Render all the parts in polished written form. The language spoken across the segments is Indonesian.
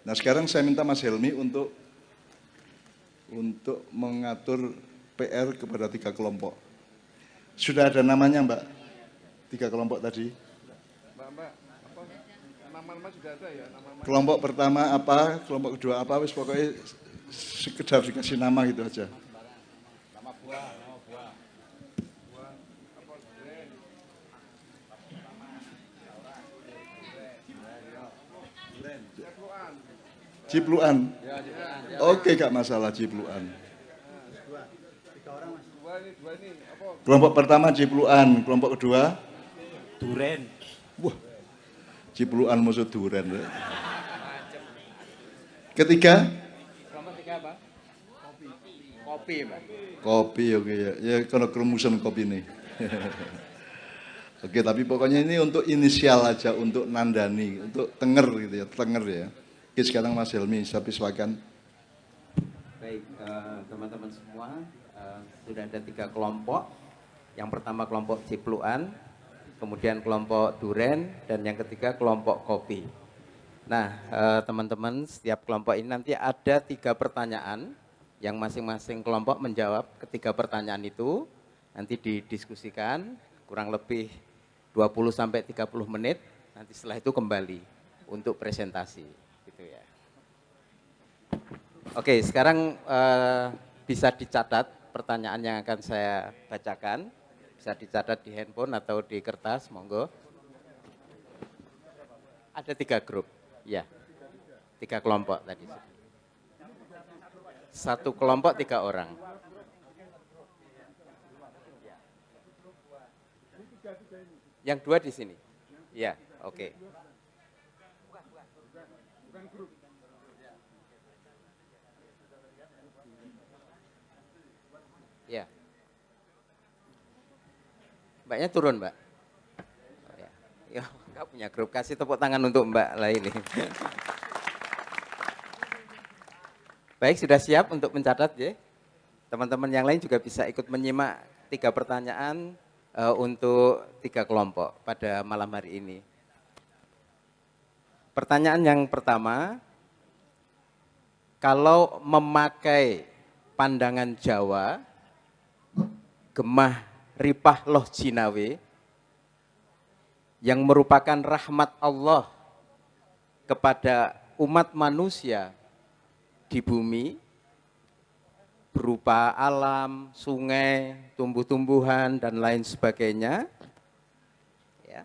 Nah sekarang saya minta Mas Helmi untuk mengatur PR kepada 3 kelompok. Sudah ada namanya Mbak? 3 kelompok tadi? Mbak, apa? Nama-nama sudah ada ya? Nama-nama. Kelompok pertama apa, kelompok kedua apa, wis pokoknya sekedar dikasih nama gitu aja. Nama buah. Buah, apa? Cipluan. Cipluan. Ya. Oke, gak masalah Cipluan. Dua ini, apa? Kelompok pertama Cipluan, kelompok kedua Duren. wah, Cipluan musuh duren. Ketiga? Kelompok 3 apa? Kopi, Mbak. Kopi, oke ya. Ya kalau kerumusan kopi nih. Oke, tapi pokoknya ini untuk inisial aja, untuk nandani, untuk tenger gitu ya, tenger ya. Oke, sekarang Mas Helmi, saya piswakan. Baik, teman-teman semua, sudah ada 3 kelompok. Yang pertama kelompok Cipluan, kemudian kelompok Duren, dan yang ketiga kelompok Kopi. Nah, teman-teman, setiap kelompok ini nanti ada 3 pertanyaan, yang masing-masing kelompok menjawab ketiga pertanyaan itu, nanti didiskusikan, kurang lebih 20-30 menit, nanti setelah itu kembali untuk presentasi. Gitu ya. Oke, sekarang bisa dicatat pertanyaan yang akan saya bacakan. Bisa dicatat di handphone atau di kertas, monggo. Ada 3 grup, ya. 3 kelompok tadi. 1 kelompok 3 orang. Yang 2 di sini. Ya, oke. Ya. Mbaknya turun, Mbak. Oh, ya. Ya, enggak punya grup, kasih tepuk tangan untuk Mbak lah ini. Baik, sudah siap untuk mencatat ya. Teman-teman yang lain juga bisa ikut menyimak 3 pertanyaan untuk 3 kelompok pada malam hari ini. Pertanyaan yang pertama, kalau memakai pandangan Jawa, gemah ripah loh jinawe, yang merupakan rahmat Allah kepada umat manusia di bumi, berupa alam, sungai, tumbuh-tumbuhan, dan lain sebagainya. Ya.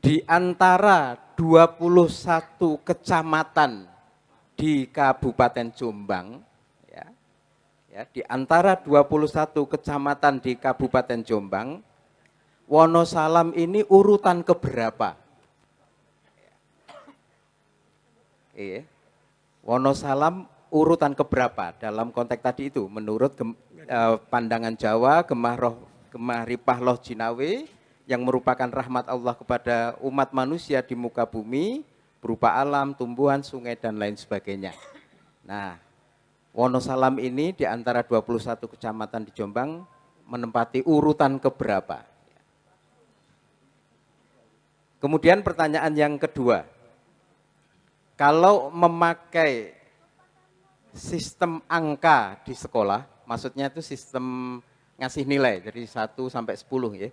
Di antara 21 kecamatan di Kabupaten Jombang, ya, di antara 21 kecamatan di Kabupaten Jombang, Wonosalam ini urutan keberapa? Iya. Wonosalam urutan keberapa dalam konteks tadi itu menurut pandangan Jawa, gemah ripah loh jinawe yang merupakan rahmat Allah kepada umat manusia di muka bumi berupa alam, tumbuhan, sungai, dan lain sebagainya. Nah, Wonosalam ini di antara 21 kecamatan di Jombang menempati urutan keberapa? Kemudian pertanyaan yang kedua, kalau memakai sistem angka di sekolah, maksudnya itu sistem ngasih nilai dari 1 sampai 10 ya.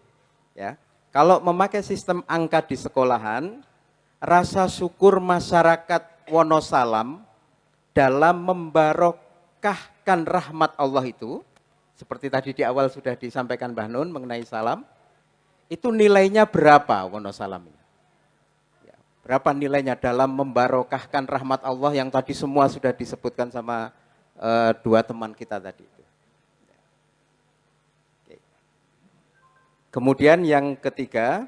Ya. Kalau memakai sistem angka di sekolahan, rasa syukur masyarakat Wonosalam dalam membarokahkan rahmat Allah itu, seperti tadi di awal sudah disampaikan Mbah Nun mengenai salam, itu nilainya berapa Wonosalam ini? Berapa nilainya dalam membarokahkan rahmat Allah yang tadi semua sudah disebutkan sama 2 teman kita tadi. Oke. Kemudian yang ketiga,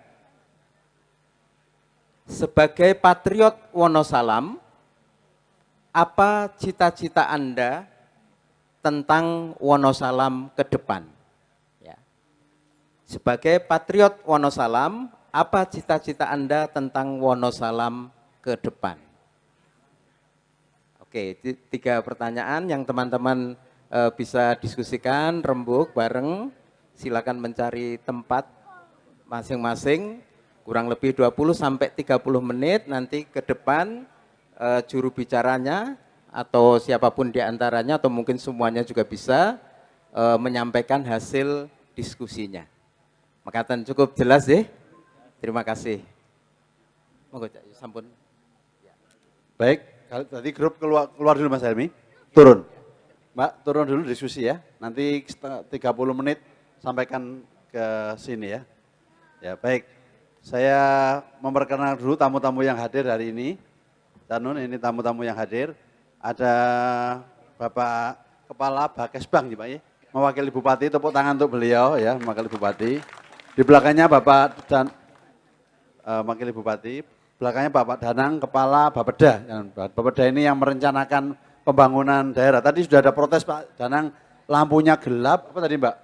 sebagai patriot Wonosalam, apa cita-cita Anda tentang Wonosalam ke depan? Ya. Sebagai patriot Wonosalam, apa cita-cita Anda tentang Wonosalam ke depan? Oke, 3 pertanyaan yang teman-teman bisa diskusikan, rembuk bareng. Silakan mencari tempat masing-masing, kurang lebih 20 sampai 30 menit nanti ke depan juru bicaranya atau siapapun di antaranya atau mungkin semuanya juga bisa menyampaikan hasil diskusinya. Makatan cukup jelas ya. Terima kasih. Monggo Cak, sampun. Baik, kalau tadi grup keluar dulu Mas Helmi. Turun. Mbak, turun dulu diskusi ya. Nanti 30 menit sampaikan ke sini ya. Ya, baik. Saya memperkenalkan dulu tamu-tamu yang hadir hari ini. Tanun, ini tamu-tamu yang hadir. Ada Bapak Kepala Bakesbang ya Pak ya. Mewakili Bupati, tepuk tangan untuk beliau ya, mewakili Bupati. Di belakangnya Bapak dan mewakili Bupati. Belakangnya Bapak Danang, Kepala Bapeda. Bapeda ini yang merencanakan pembangunan daerah. Tadi sudah ada protes Pak Danang, lampunya gelap, apa tadi Mbak?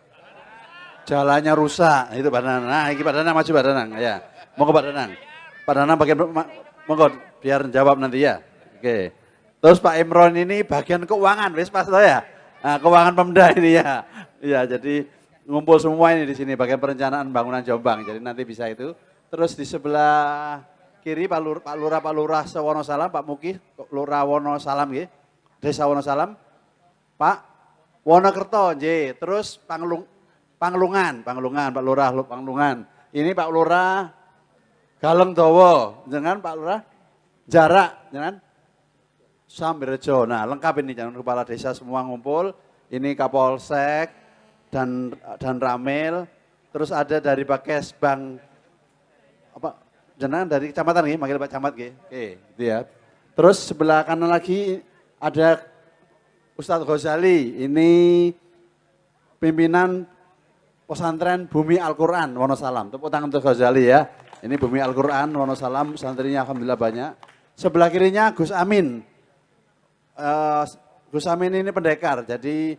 Jalannya rusak, itu Pak Danang. Nah, ini Pak Danang, maju Pak Danang. Ya, monggo Pak Danang. Pak Danang bagian, monggo biar jawab nanti ya. Oke. Terus Pak Imron ini bagian keuangan, wis pas loh ya. Nah, keuangan Pemda ini ya. Iya, jadi ngumpul semua ini di sini bagian perencanaan bangunan Jombang. Jadi nanti bisa itu. Terus di sebelah kiri Pak Lurah Wonosalam, Pak Muki Lurah Wonosalam nggih. Desa Wonosalam. Pak Wonokerto nggih. Terus Panglungan Pak Lurah Panglungan. Ini Pak Lurah Galeng Dawa, jangan Pak Lurah Jarak, jangan Sambirejo. Nah, lengkap ini jangan kepala desa semua ngumpul. Ini Kapolsek dan Ramil. Terus ada dari Bakesbang apa? Jangan dari kecamatan nih, manggil Pak Camat nggih. Oke, gitu ya. Terus sebelah kanan lagi ada Ustadz Ghazali. Ini pimpinan pesantren Bumi Al-Quran Wonosalam. Tepuk tangan untuk Ghazali ya. Ini Bumi Al-Quran Wonosalam, santrinya alhamdulillah banyak. Sebelah kirinya Gus Amin. Gus Amin ini pendekar, jadi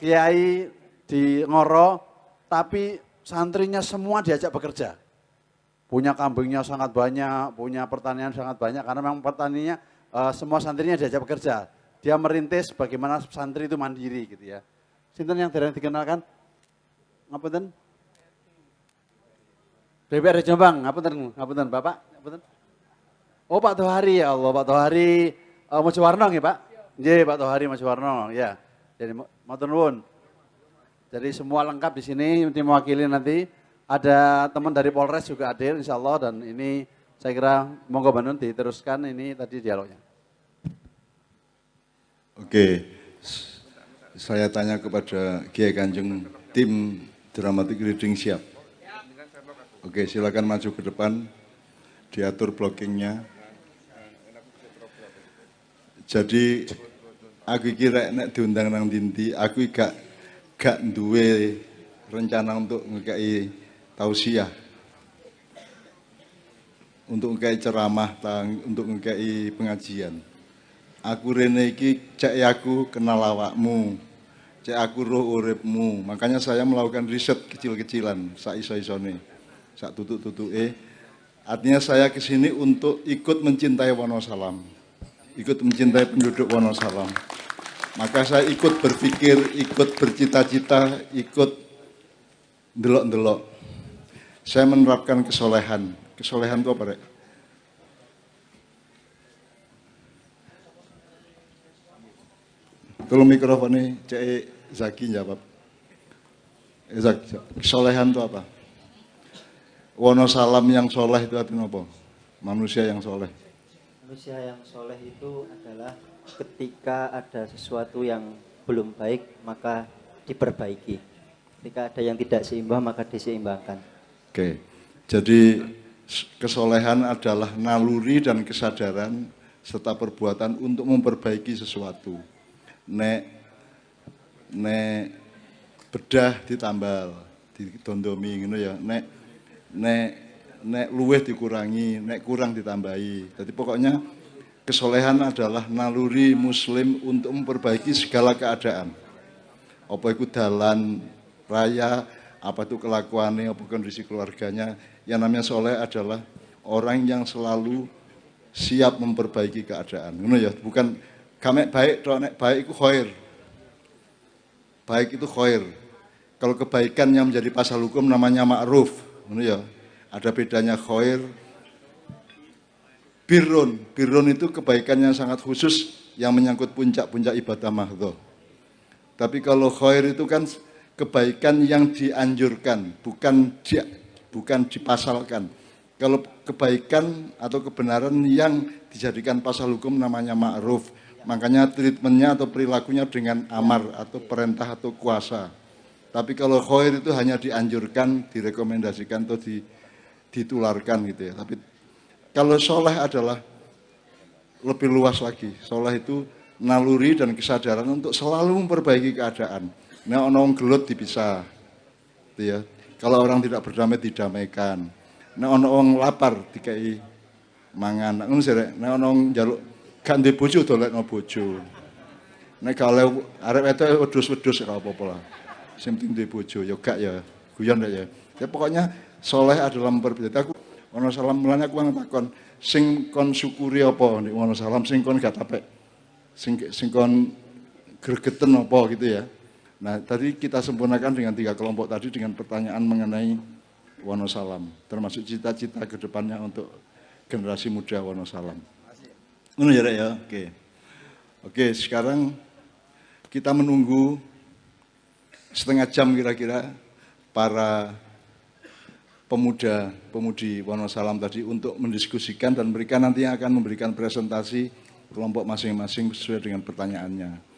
kiai di Ngoro, tapi santrinya semua diajak bekerja. Punya kambingnya sangat banyak, punya pertanian sangat banyak, karena memang pertaniannya semua santrinya diajak bekerja. Dia merintis bagaimana santri itu mandiri gitu ya. Sinten yang tidak dikenalkan? Ngapunten? BPR Jombang, ngapunten Bapak, ngapunten. Oh Pak Tohari ya Allah, Pak Tohari Mojowarno nggih Pak? Nggih Pak Tohari Mojowarno ya. Jadi matur nuwun. Jadi semua lengkap di sini, tim mewakili nanti ada teman dari Polres juga hadir insyaallah dan ini saya kira monggo Banun diteruskan ini tadi dialognya. Oke, saya tanya kepada Kiai Kanjeng, tim Dramatic Reading siap? Oke, silakan maju ke depan, diatur blockingnya. Jadi aku kira nek diundang nang dinti, aku gak duwe rencana untuk ngekei tausiah, untuk ngekei ceramah, untuk ngekei pengajian. Aku rene iki cek aku kenal awakmu, cek aku roh uripmu. Makanya saya melakukan riset kecil-kecilan, sak iso-isone, sak tutuk-tutuke. Artinya saya kesini untuk ikut mencintai Wonosalam. Ikut mencintai penduduk Wonosalam. Maka saya ikut berpikir, ikut bercita-cita, ikut delok-delok. Saya menerapkan kesolehan. Kesolehan itu apa, Rek? Tolong mikrofonnya, Cek Zaki jawab. Kesolehan itu apa? Wonosalam yang soleh itu artinya apa? Manusia yang soleh. Manusia yang soleh itu adalah ketika ada sesuatu yang belum baik maka diperbaiki. Ketika ada yang tidak seimbang maka diseimbangkan. Oke, jadi kesolehan adalah naluri dan kesadaran serta perbuatan untuk memperbaiki sesuatu. Nek bedah ditambal, didondomi gitu ya. Nek luweh dikurangi, nek kurang ditambahi. Jadi pokoknya kesolehan adalah naluri muslim untuk memperbaiki segala keadaan. Apa itu dalan raya, apa itu kelakuannya, apa kondisi keluarganya. Yang namanya soleh adalah orang yang selalu siap memperbaiki keadaan. Ngono ya, bukan kamek baik, nek baik itu khair. Baik itu khair. Kalau kebaikan yang menjadi pasal hukum namanya ma'ruf. Ngono ya. Ada bedanya khair Birrun itu kebaikan yang sangat khusus yang menyangkut puncak-puncak ibadah mahdhah. Tapi kalau khair itu kan kebaikan yang dianjurkan, bukan dipasalkan. Kalau kebaikan atau kebenaran yang dijadikan pasal hukum namanya ma'ruf. Makanya treatmentnya atau perilakunya dengan amar atau perintah atau kuasa. Tapi kalau khair itu hanya dianjurkan, direkomendasikan atau ditularkan gitu ya. Tapi kalau soleh adalah lebih luas lagi. Soleh itu naluri dan kesadaran untuk selalu memperbaiki keadaan. Nah, orang gelut dipisah. Gitu ya. Kalau orang tidak berdamai didamaikan. Nah, orang lapar dikai mangan. Nah, orang jaluk ganti bojo dolekno bojo. Nek kalau arep itu wedhus-wedhus gak apa-apa lah. Sing penting duwe bojo ya gak ya guyon ya. Ya pokoknya soleh adalah memperbaiki. Aku ono salam mulane aku ngtakon sing kon syukuri apa nek ono salam sing kon gak tapek. Sing kon gregeten apa gitu ya. Nah, tadi kita sempurnakan dengan 3 kelompok tadi dengan pertanyaan mengenai Wonosalam, termasuk cita-cita ke depannya untuk generasi muda Wonosalam. Ngono ya, Rek ya. Oke, sekarang kita menunggu setengah jam kira-kira para pemuda-pemudi Wonosalam tadi untuk mendiskusikan dan mereka nanti akan memberikan presentasi kelompok masing-masing sesuai dengan pertanyaannya.